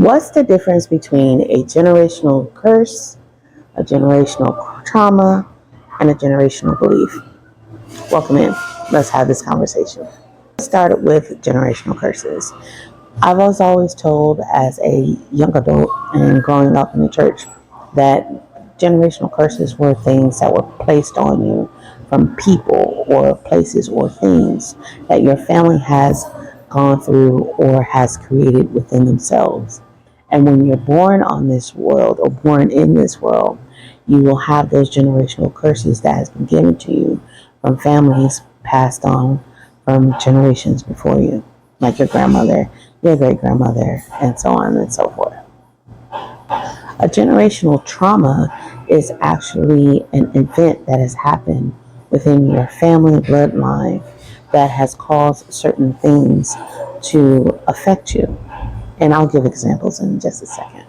What's the difference between a generational curse, a generational trauma, and a generational belief? Welcome in. Let's have this conversation. Let's start with generational curses. I was always told as a young adult and growing up in the church that generational curses were things that were placed on you from people or places or things that your family has gone through or has created within themselves. And when you're born on this world or born in this world, you will have those generational curses that has been given to you from families passed on from generations before you, like your grandmother, your great grandmother, and so on and so forth. A generational trauma is actually an event that has happened within your family bloodline that has caused certain things to affect you. And I'll give examples in just a second.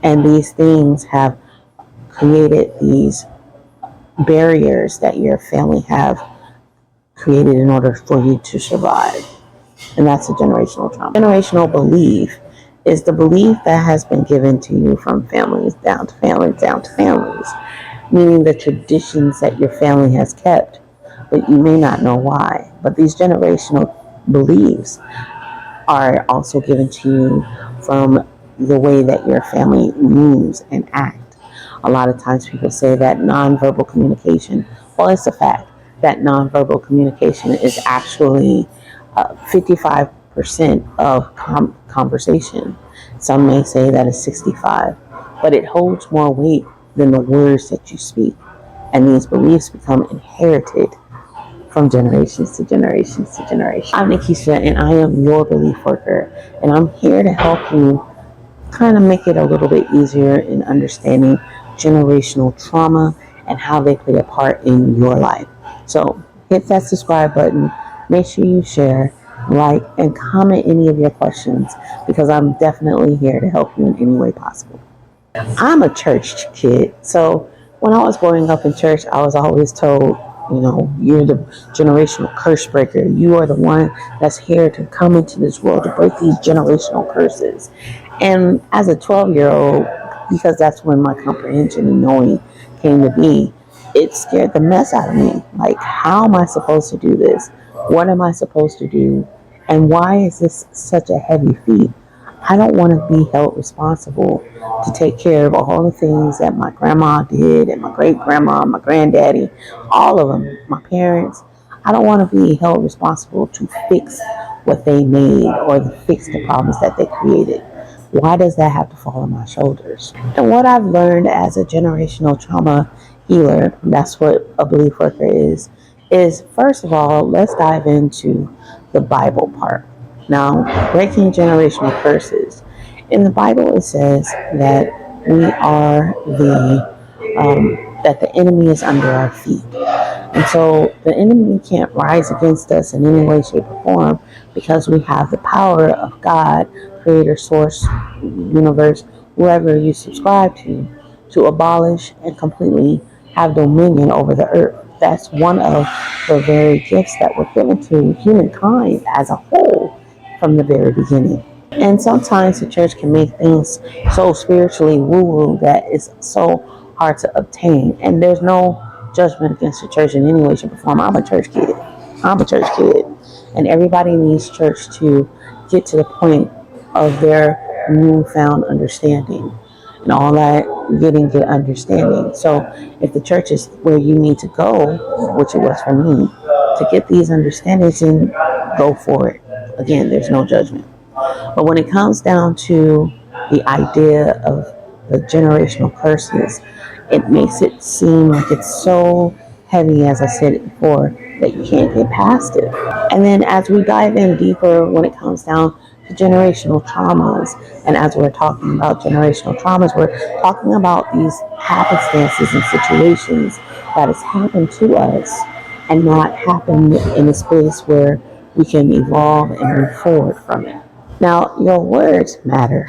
And these things have created these barriers that your family have created in order for you to survive. And that's a generational trauma. Generational belief is the belief that has been given to you from families down to families down to families, meaning the traditions that your family has kept, but you may not know why. But these generational beliefs are also given to you from the way that your family moves and act. A lot of times people say that nonverbal communication, well, it's a fact that nonverbal communication is actually 55% of conversation. Some may say that it's 65, but it holds more weight than the words that you speak. And these beliefs become inherited from generations to generations to generations. I'm Nikisha, and I am your belief worker, and I'm here to help you kind of make it a little bit easier in understanding generational trauma and how they play a part in your life. So hit that subscribe button, make sure you share, like, and comment any of your questions, because I'm definitely here to help you in any way possible. I'm a church kid, so when I was growing up in church, I was always told, you're the generational curse breaker. You are the one that's here to come into this world to break these generational curses. And as a 12-year-old, because that's when my comprehension and knowing came to be, it scared the mess out of me. Like, how am I supposed to do this? What am I supposed to do? And why is this such a heavy feat? I don't want to be held responsible to take care of all the things that my grandma did and my great grandma, my granddaddy, all of them, my parents. I don't want to be held responsible to fix what they made or to fix the problems that they created. Why does that have to fall on my shoulders? And what I've learned as a generational trauma healer, that's what a belief worker is first of all, let's dive into the Bible part. Now, breaking generational curses. In the Bible, it says that we are that the enemy is under our feet. And so the enemy can't rise against us in any way, shape, or form, because we have the power of God, creator, source, universe, whoever you subscribe to abolish and completely have dominion over the earth. That's one of the very gifts that were given to humankind as a whole from the very beginning. And sometimes the church can make things so spiritually woo-woo that it's so hard to obtain. And there's no judgment against the church in any way, shape, or form. I'm a church kid. And everybody needs church to get to the point of their newfound understanding. And all that getting good understanding. So if the church is where you need to go, which it was for me, to get these understandings, then go for it. Again, there's no judgment. But when it comes down to the idea of the generational curses, it makes it seem like it's so heavy, as I said it before, that you can't get past it. And then as we dive in deeper when it comes down to generational traumas, and as we're talking about generational traumas, we're talking about these happenstances and situations that has happened to us and not happened in a space where we can evolve and move forward from it. Now, your words matter.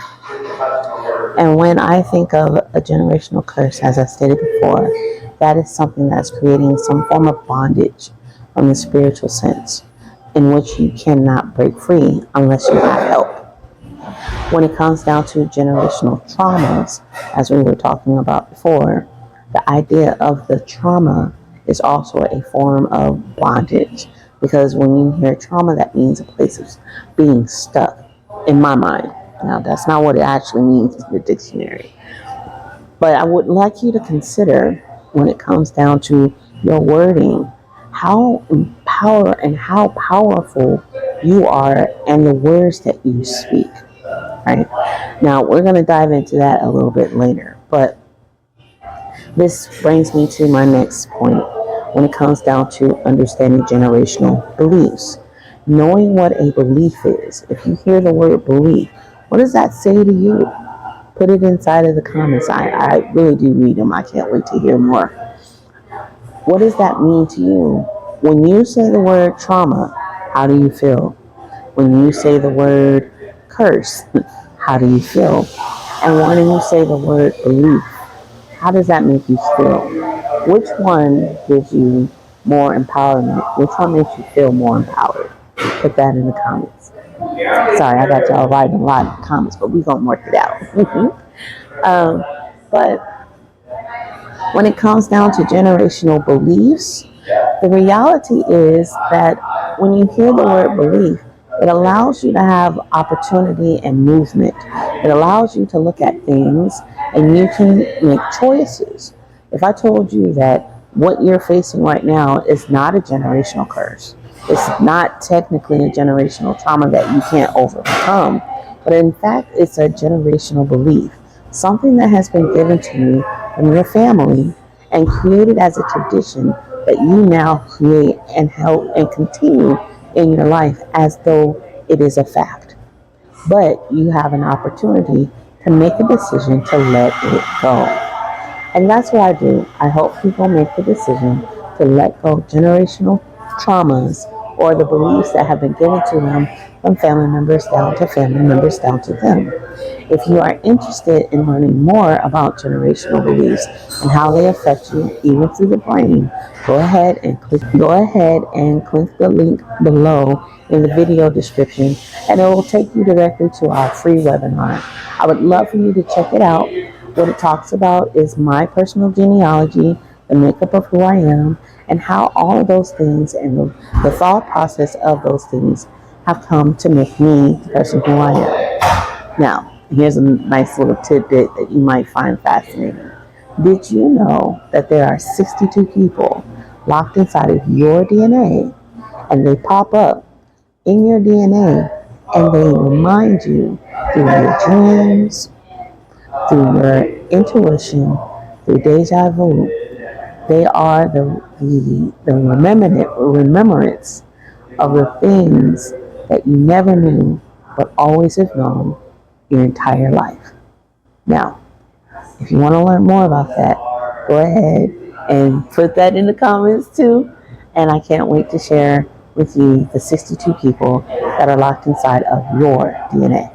And when I think of a generational curse, as I stated before, that is something that's creating some form of bondage from the spiritual sense, in which you cannot break free unless you have help. When it comes down to generational traumas, as we were talking about before, the idea of the trauma is also a form of bondage. Because when you hear trauma, that means a place of being stuck, in my mind. Now, that's not what it actually means in the dictionary. But I would like you to consider, when it comes down to your wording, how how powerful you are and the words that you speak. Right? Now, we're going to dive into that a little bit later. But this brings me to my next point when it comes down to understanding generational beliefs. Knowing what a belief is. If you hear the word belief, what does that say to you? Put it inside of the comments. I really do read them. I can't wait to hear more. What does that mean to you? When you say the word trauma, how do you feel? When you say the word curse, how do you feel? And when you say the word belief, how does that make you feel? Which one gives you more empowerment? Which one makes you feel more empowered? Put that in the comments. Sorry, I got y'all writing a lot of comments, but we're going to work it out. But when it comes down to generational beliefs, the reality is that when you hear the word belief, it allows you to have opportunity and movement. It allows you to look at things and you can make choices. If I told you that what you're facing right now is not a generational curse, it's not technically a generational trauma that you can't overcome, but in fact, it's a generational belief, something that has been given to you from your family and created as a tradition that you now create and help and continue in your life as though it is a fact. But you have an opportunity to make a decision to let it go. And that's what I do. I help people make the decision to let go of generational traumas or the beliefs that have been given to them from family members down to family members down to them. If you are interested in learning more about generational beliefs and how they affect you, even through the brain, go ahead and click the link below in the video description, and it will take you directly to our free webinar. I would love for you to check it out. What it talks about is my personal genealogy, the makeup of who I am, and how all of those things and the thought process of those things have come to make me the person who I am. Now, here's a nice little tidbit that you might find fascinating. Did you know that there are 62 people locked inside of your DNA, and they pop up in your DNA and they remind you through your dreams, through your intuition, through deja vu? They are the remembrance of the things that you never knew but always have known your entire life. Now, if you want to learn more about that, go ahead and put that in the comments too. And I can't wait to share with you the 62 people that are locked inside of your DNA.